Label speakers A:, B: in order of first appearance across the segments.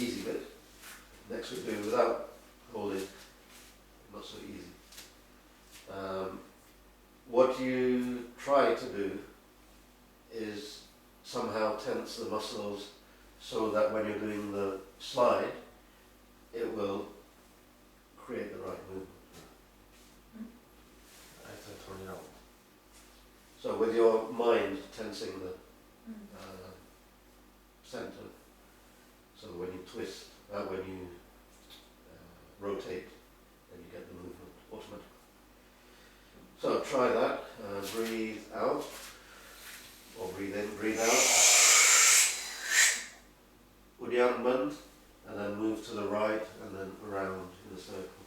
A: easy bit. Next we do without holding, not so easy. What you try to do is somehow tense the muscles so that when you're doing the slide, it will create the right movement.
B: I can turn it out.
A: So with your mind tensing the center, so when you twist, when you rotate, then you get the movement automatically. So try that. Breathe out, or breathe in, breathe out. Udyan, and then move to the right, and then around in a circle.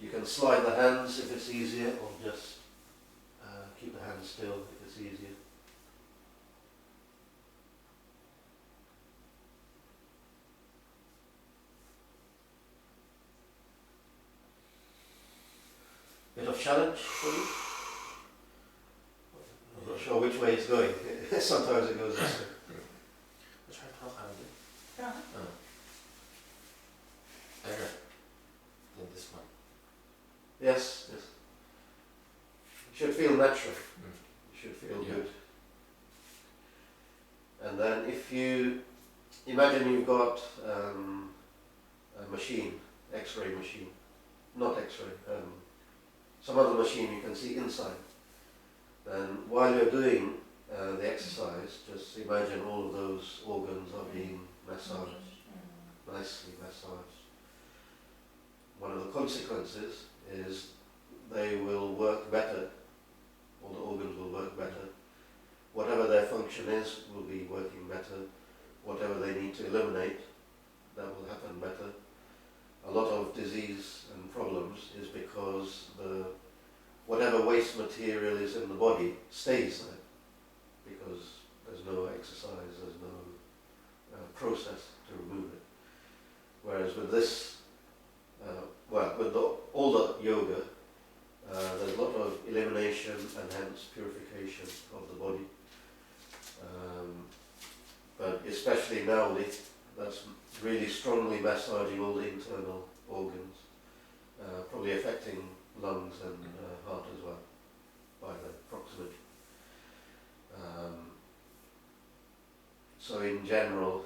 A: You can slide the hands if it's easier, or just keep the hands still if it's easier. Bit of challenge for you? I'm not sure which way it's going. Sometimes it goes this way.
B: I'll try to talk out of it.
C: Yeah.
B: Better than this one.
A: Yes, yes. It should feel natural. It should feel
B: Yeah.
A: good. And then if you imagine you've got a machine, X-ray machine, not X-ray, some other machine you can see inside. Then while you're doing the exercise, just imagine all of those organs are being massaged, nicely massaged. One of the consequences is they will work better, all the organs will work better. Whatever their function is will be working better. Whatever they need to eliminate, that will happen better. A lot of disease and problems is because whatever waste material is in the body stays there, because there's no exercise, there's no process to remove it. Whereas with this, with all the yoga, there's a lot of elimination and hence purification of the body. But especially now, that's really strongly massaging all the internal organs, probably affecting lungs and heart as well, by the proximity. So in general,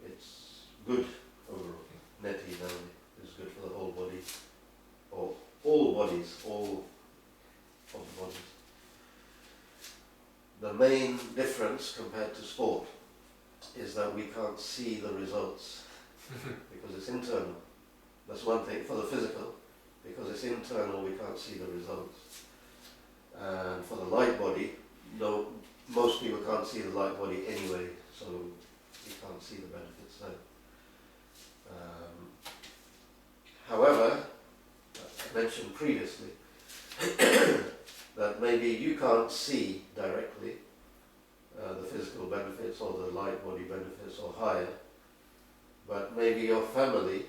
A: it's good overall. Neti Nani is good for the whole body, or all bodies, all of the bodies. The main difference compared to sport is that we can't see the results because it's internal. That's one thing for the physical, because it's internal we can't see the results. And for the light body, no, most people can't see the light body anyway, so you can't see the benefits there. However, I mentioned previously that maybe you can't see directly the physical benefits or the light body benefits or higher, but maybe your family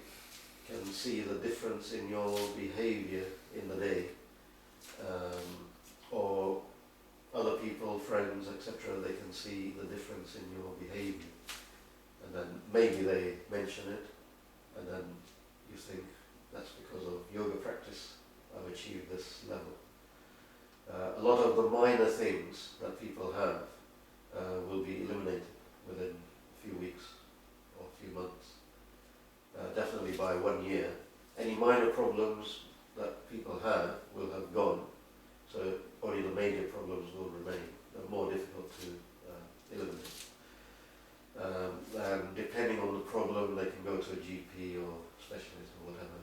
A: can see the difference in your behavior in the day, or other people, friends, etc., they can see the difference in your behavior, and then maybe they mention it, and then you think that's because of yoga practice I've achieved this level. A lot of the minor things that people have will be eliminated within a few weeks or a few months. Definitely by 1 year. Any minor problems that people have will have gone, so only the major problems will remain. They're more difficult to eliminate. And depending on the problem, they can go to a GP or specialist or whatever.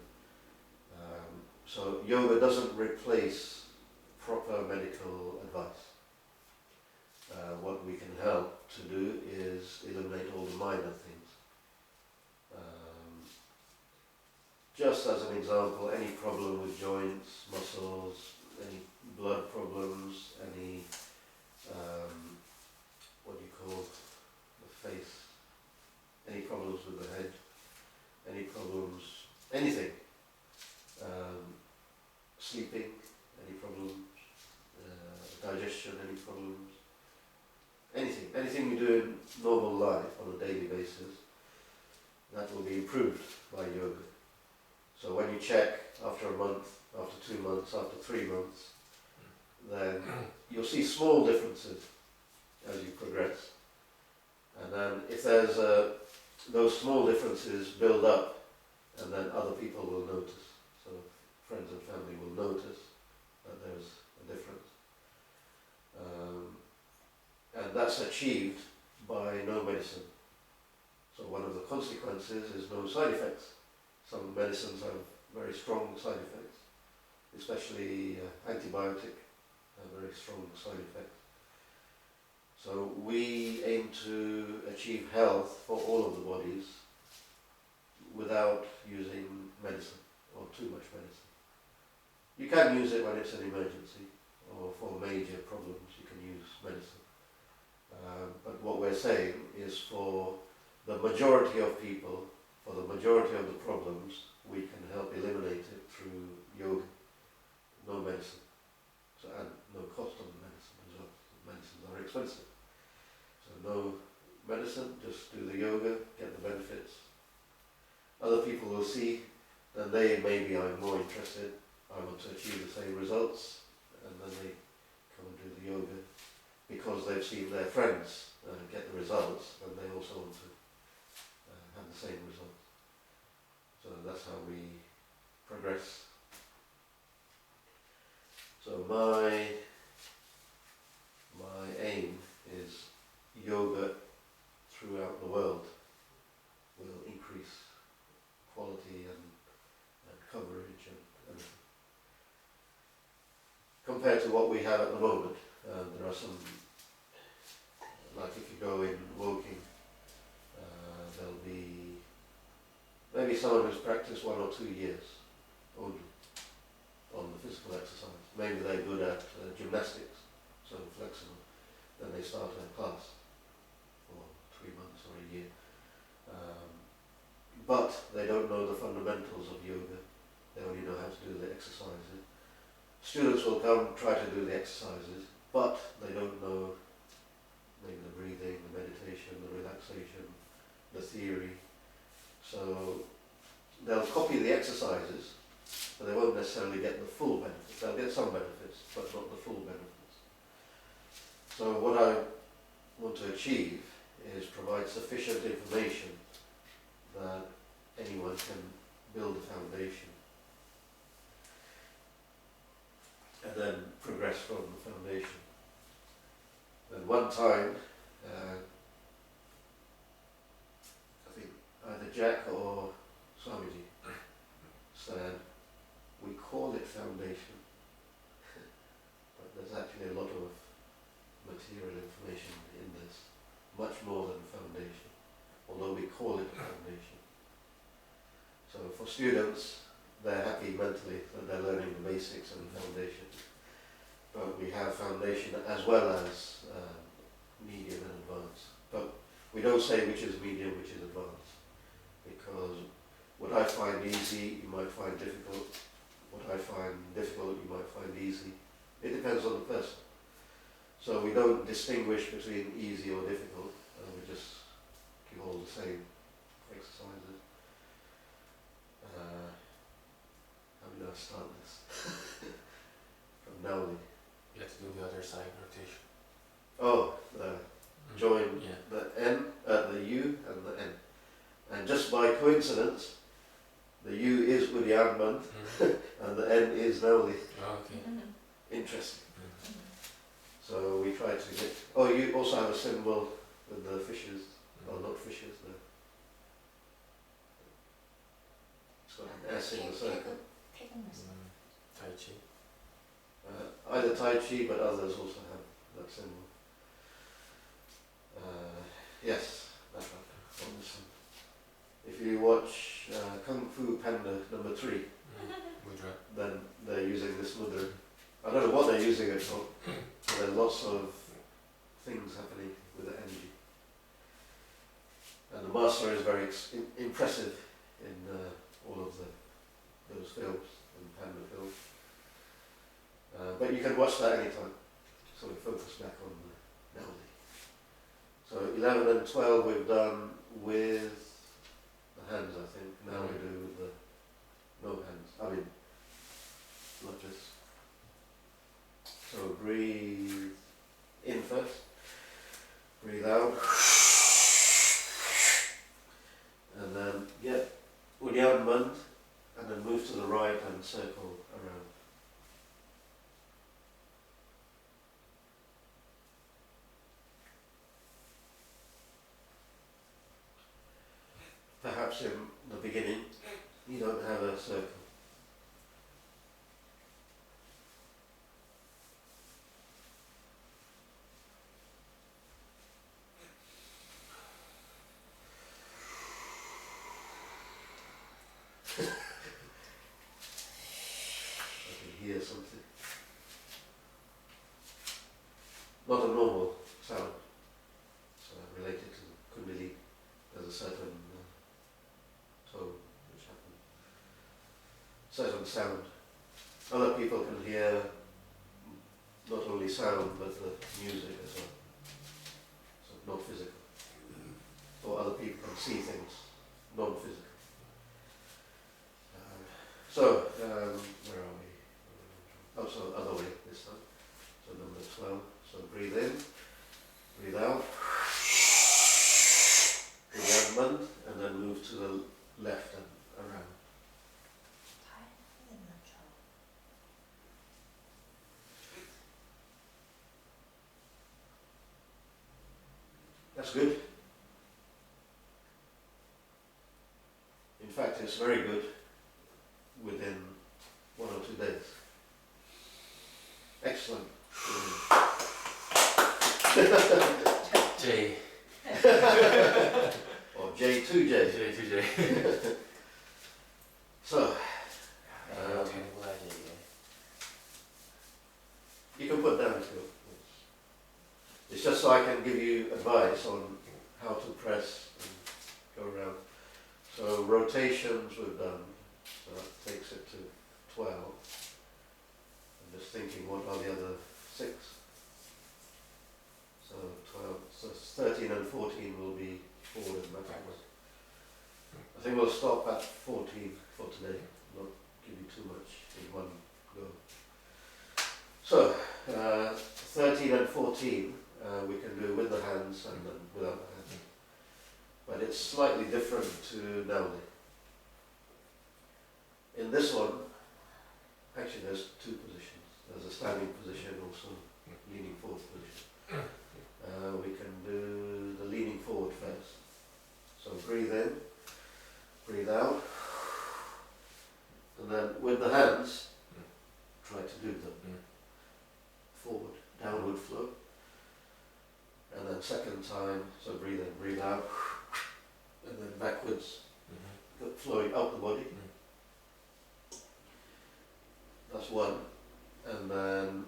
A: So yoga doesn't replace proper medical advice. What we can help to do is eliminate all the minor things. Just as an example, any problem with joints, muscles, any blood problems, any, what do you call the face, any problems with the head, any problems, anything, sleeping, any problems, digestion, any problems, anything you do in normal life on a daily basis that will be improved by yoga. So when you check after a month, after 2 months, after 3 months, then you'll see small differences as you progress. And then if there's those small differences build up, and then other people will notice. So friends and family will notice that there's a difference. And that's achieved by no medicine. So one of the consequences is no side effects. Some medicines have very strong side effects, especially antibiotic have very strong side effects. So we aim to achieve health for all of the bodies without using medicine or too much medicine. You can use it when it's an emergency or for major problems you can use medicine. But what we're saying is for the majority of people, for the majority of the problems, we can help eliminate it through yoga. No medicine. So, and no cost on the medicine as well. Medicines are expensive. So no medicine, just do the yoga, get the benefits. Other people will see, then they maybe are more interested, I want to achieve the same results, and then they come and do the yoga because they've seen their friends get the results, and they also want to have the same results. So that's how we progress. So my aim is yoga throughout the world will increase quality and coverage and everything. Compared to what we have at the moment, there are some, like if you go in Woking, there'll be maybe someone who's practiced 1 or 2 years only on the physical exercise. Maybe they're good at gymnastics, so flexible. Then they start a class for 3 months or a year. But they don't know the fundamentals of yoga. They only know how to do the exercises. Students will come, try to do the exercises, but they don't know maybe the breathing, the meditation, the relaxation, the theory. So they'll copy the exercises, but they won't necessarily get the full benefits. They'll get some benefits, but not the full benefits. So what I want to achieve is provide sufficient information that anyone can build a foundation and then progress from the foundation. And one time, I think either Jack or Swami said, we call it foundation, but there's actually a lot of material information in this, much more than foundation, although we call it a foundation. So for students, they're happy mentally that they're learning the basics and the foundation. But we have foundation as well as medium and advanced. But we don't say which is medium, which is advanced. Because what I find easy, you might find difficult. What I find difficult, you might find easy. It depends on the person. So we don't distinguish between easy or difficult. We just give all the same exercises. How did I start this? From now on.
B: You have to do the other side rotation.
A: Oh, join
B: Yeah.
A: the N, the U and the N. And just by coincidence, the U is Udianband and the N is Nauli.
B: Oh, okay.
A: Interesting. So we try to get... Oh, you also have a symbol with the fishes. Oh, not fishes, no. It's got an S in the circle.
B: Tai Chi.
A: Either Tai Chi, but others also have that symbol. Yes, that's right. On this one. If you watch Kung Fu Panda #3,
B: Mudra.
A: then they're using this mudra. I don't know what they're using it for, but there are lots of things happening with the energy. And the master is very impressive in all of those films, and Panda films. But you can watch that anytime. So we focus back on the melody. So 11 and 12 we've done with the hand perhaps in the beginning you don't have a circle. I can hear something. Not a normal sound. It's related to Kundalini. There's a certain tone which happens. Certain sound. Other people can hear not only sound but the music as well. So not physical. Or other people can see things non-physical. Where are we? Oh, so other way this time. So number 12. So breathe in, breathe out, to the abdomen, and then move to the left and around. That's good. In fact, it's very good within 1 or 2 days. Excellent.
B: J.
A: Or J2J.
B: J.
A: So, you can put down too. It's just so I can give you advice on how to press and go around. So rotations we've done, so that takes it to 12. I'm just thinking what are the other 6? So 12, so 13 and 14 will be forward and backward. I think we'll stop at 14 for today, not give you too much in one go. So 13 and 14 we can do with the hands and then without the hands. But it's slightly different to Nauli. In this one, actually there's 2 positions. There's a standing position, also leaning forward position. We can do the leaning forward first. So breathe in, breathe out, and then with the hands, try to do the forward, downward flow. And then second time, so breathe in, breathe out, and then backwards, flowing up the body. That's one. And then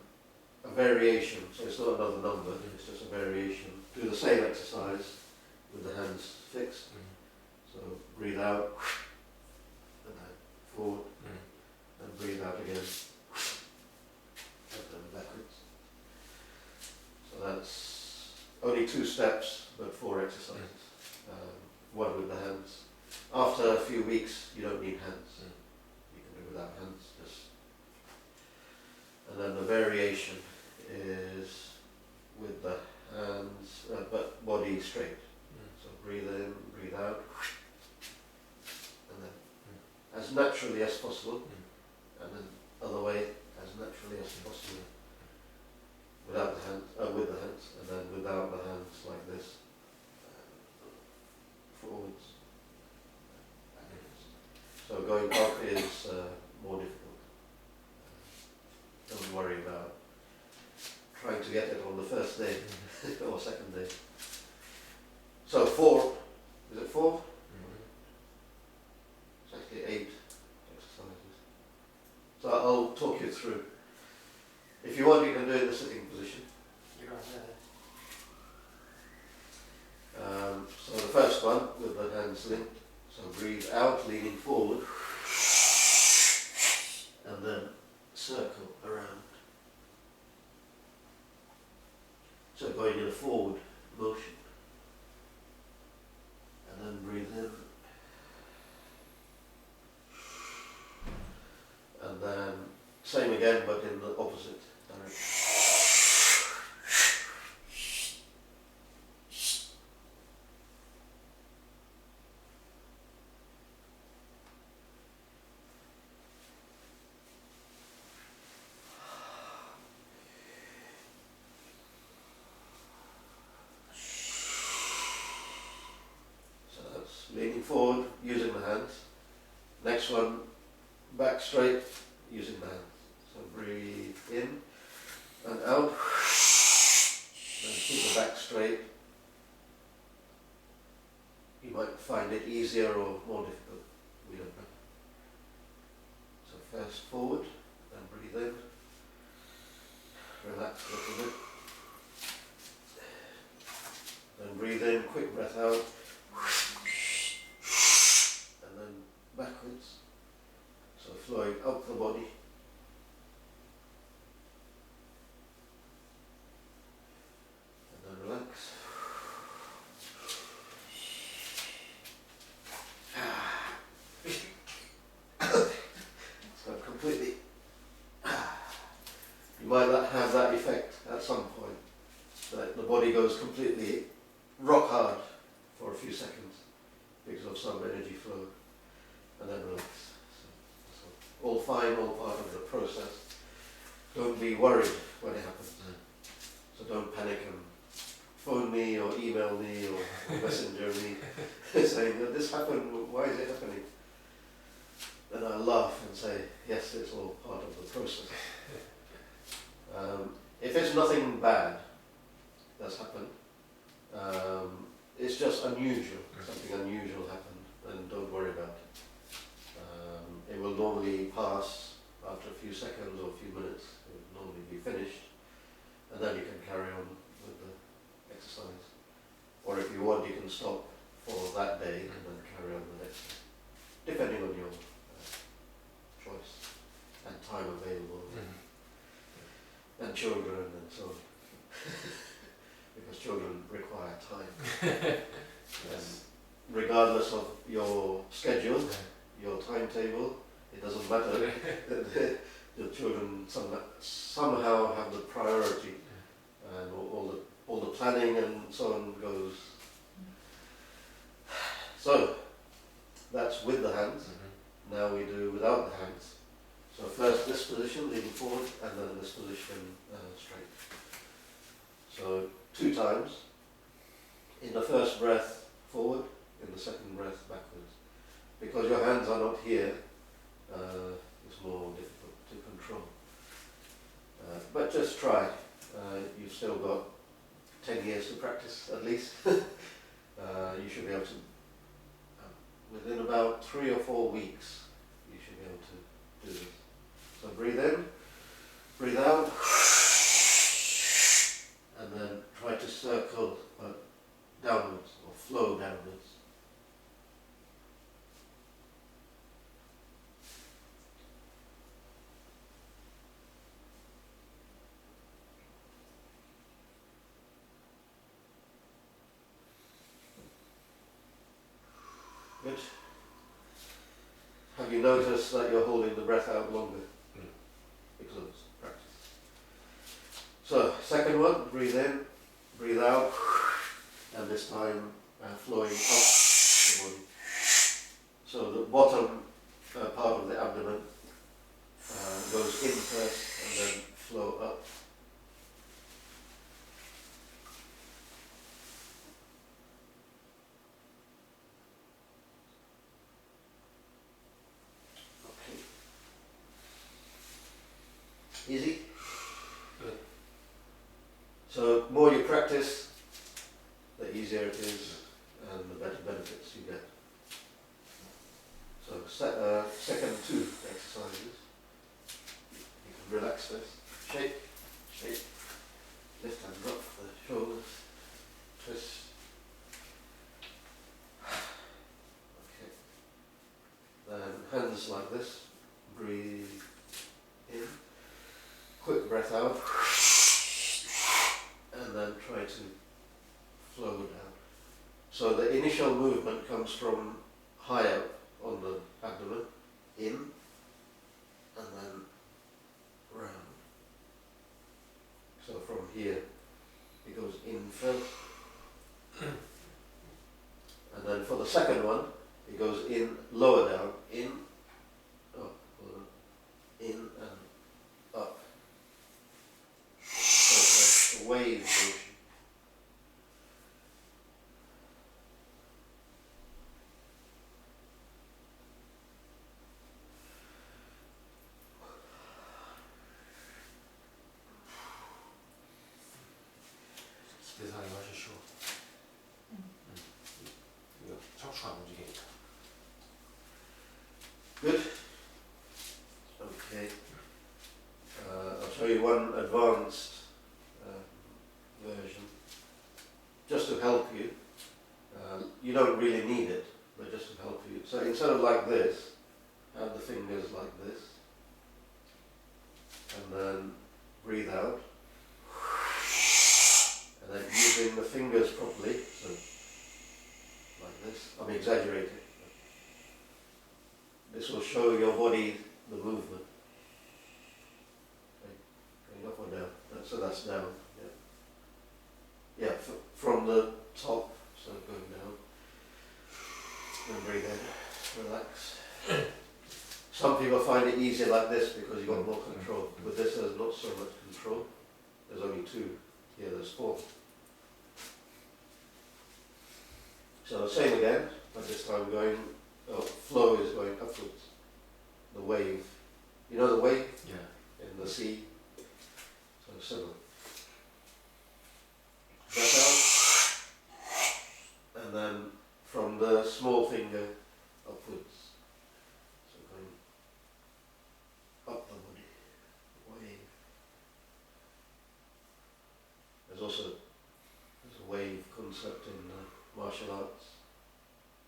A: a variation, so it's not another number, it's just a variation. Do the same exercise with the hands fixed. So breathe out, and then forward, and breathe out again, and then backwards. So that's only 2 steps, but 4 exercises. One with the hands. After a few weeks, you don't need hands. You can do without hands. And then the variation is with the hands, but body straight. So breathe in, breathe out, and then as naturally as possible, and then other way as naturally as possible. Without the hands, with the hands, and then without the hands like this. Forwards, backwards. So going up is more difficult. Don't worry about trying to get it on the first day or second day. So 4, is it 4? It's actually 8 exercises. So I'll talk you through. If you want, you can do it in the sitting position. So the first one with the hands linked. So breathe out, leaning forward, and then circle around. So going in a forward motion. And then breathe in. And then same again, but in the opposite direction. forward using the hands. Next one, back straight using the hands. So breathe in and out. And keep the back straight. You might find it easier or more difficult. We don't know. So first forward, then breathe in. Relax a little bit. Then breathe in, quick breath out. And then backwards. So flowing up the body. And then relax. So completely. You might not have that effect at some point. That the body goes completely rock hard for a few seconds because of some energy flow, and then relax. So all fine, all part of the process. Don't be worried when it happens. So don't panic and phone me or email me or messenger me saying that this happened, why is it happening? Then I laugh and say, yes, it's all part of the process. If it's nothing bad that's happened, it's just unusual, something unusual happened, then don't worry about it. It will normally pass after a few seconds or a few minutes, it will normally be finished, and then you can carry on with the exercise. Or if you want, you can stop for that day and then carry on the next day, depending on your choice and time available. And children and so on. Because children require time.
B: Yes.
A: And regardless of your schedule, your timetable, it doesn't matter. The children somehow have the priority, and all the planning and so on goes. So that's with the hands. Now we do without the hands. So first this position, leaning forward, and then this position straight. So 2 times. In the first breath, forward. In the second breath, backwards. Because your hands are not here, it's more difficult to control. But just try. You've still got 10 years to practice, at least. You should be able to, within about 3 or 4 weeks, you should be able to do this. So breathe in, breathe out, and then try to circle downwards or flow downwards. Good. Have you noticed that you're holding the breath out longer? Because of practice. So, second one, breathe in, breathe out, and this time flowing up the body. So the bottom part of the abdomen goes in first and then flow up. Easy?
B: Good.
A: So more you practice, the easier it is and the better benefits you get. So second 2 exercises. You can relax first. Shake, shake, lift and drop the shoulders, twist. Okay. Then hands like this, breathe in. Quick breath out, and then try to flow down. So the initial movement comes from high up on the abdomen, in, and then round. So from here, it goes in first, and then for the second one, it goes in, lower down, in, up, in, and up. So it's like a wave motion. Good. Okay. I'll show you one advanced version, just to help you. You don't really need it, but just to help you. So instead of like this, have the fingers like this, and then breathe out, and then using the fingers properly, so like this. I'm exaggerating. This will show your body the movement. Okay. Going up or down. So that's down. Yeah. Yeah. From the top, so going down. And breathe in. Relax. Some people find it easier like this because you've got more control. With this, there's not so much control. There's only two. Here, there's four. So same again, but this time flow is going upwards. The wave. You know the wave?
B: Yeah.
A: In the sea? So similar. Breath out. And then from the small finger upwards. So going up the body. Wave. There's also a wave concept in martial arts,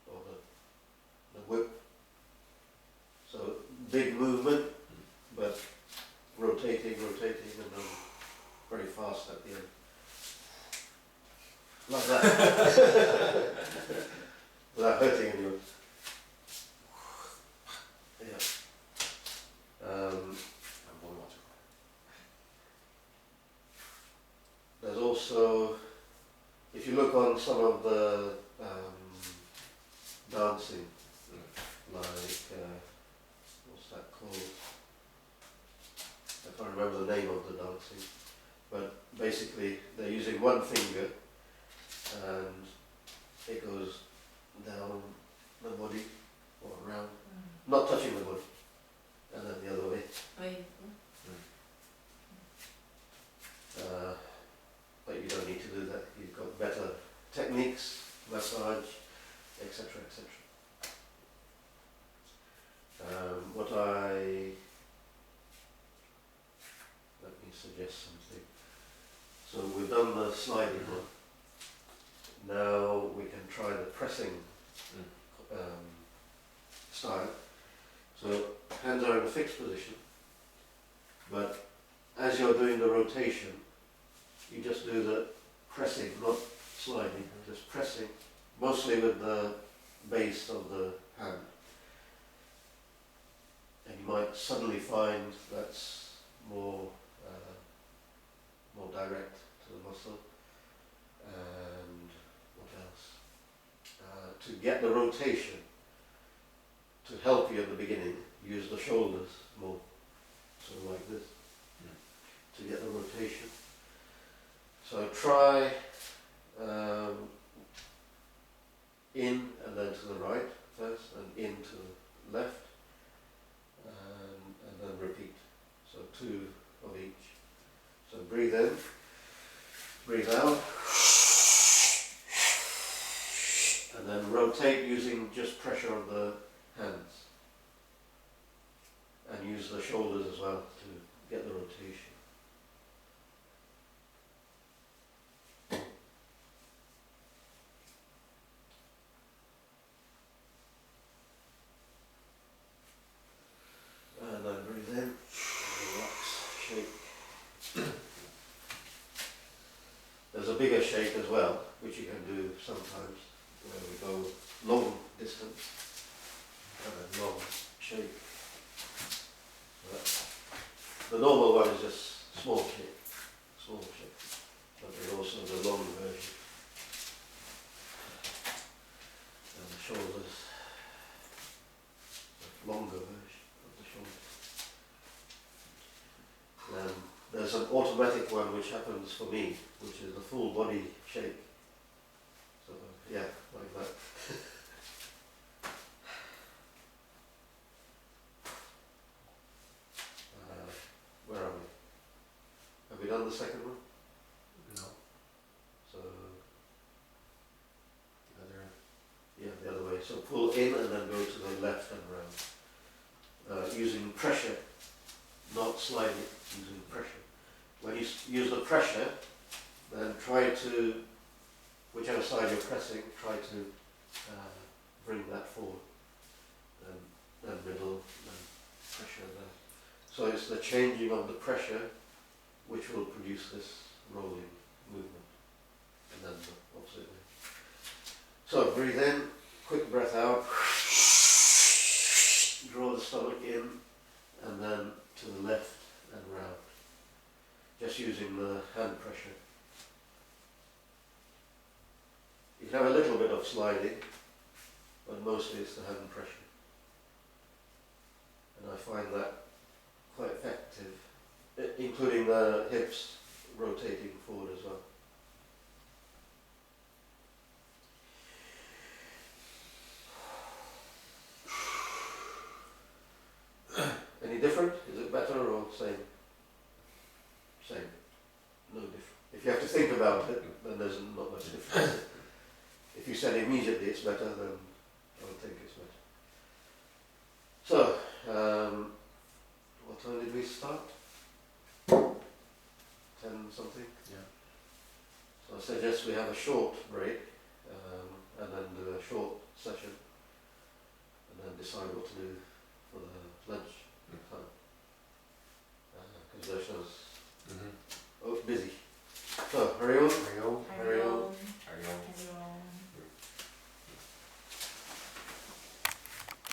A: or the whip. So big movement, but rotating, and then very fast at the end. Like that. Without hurting anyone. Yeah. There's also, if you look on some of the dancing, like, what's that called? I can't remember the name of the dancing, but basically they're using one finger and it goes down the body or around, not touching the body, and then the other way. But you don't need to do that. You've got better techniques, massage, etc., etc. Let me suggest something. So we've done the sliding one. Now we can try the pressing style. So hands are in a fixed position, but as you're doing the rotation, you just do the pressing, not sliding, just pressing, mostly with the base of the hand. And you might suddenly find that's more direct to the muscle. And what else? To get the rotation, to help you at the beginning, use the shoulders more. So like this, to get the rotation. So try in and then to the right first, and in to the left, and then repeat. So two of each. So breathe in, breathe out, and then rotate using just pressure of the hands. And use the shoulders as well to get the rotation. And then breathe in, relax, shake. There's a bigger shake as well, which you can do sometimes, where we go long distance, and then long shake. The normal one is just small shake, but there's also the long version, and the shoulders, the longer version of the shoulders. There's an automatic one which happens for me, which is the full body shake. So yeah, like that. Where are we? Have we done the second one?
B: No.
A: So
B: The other.
A: yeah, the other way. So pull in and then go to the left and round. using pressure, not sliding, using pressure. When you use the pressure, then try to, whichever side you're pressing, try to bring that forward, then middle, then pressure there. So it's the changing of the pressure which will produce this rolling movement, and then the opposite way. So breathe in, quick breath out, draw the stomach in, and then to the left and round, just using the hand pressure. You can have a little bit of sliding, but mostly it's the hand pressure. And I find that quite effective, including the hips rotating forward as well. Any different? Is it better or same? Same. No different. If you have to think about it, then there's not much difference. If you said immediately it's better, then I would think it's better. So, what time did we start? 10 something?
B: Yeah.
A: So I suggest we have a short break, and then do a short session, and then decide what to do for the lunch time. Because Darshana's busy. So, hurry on.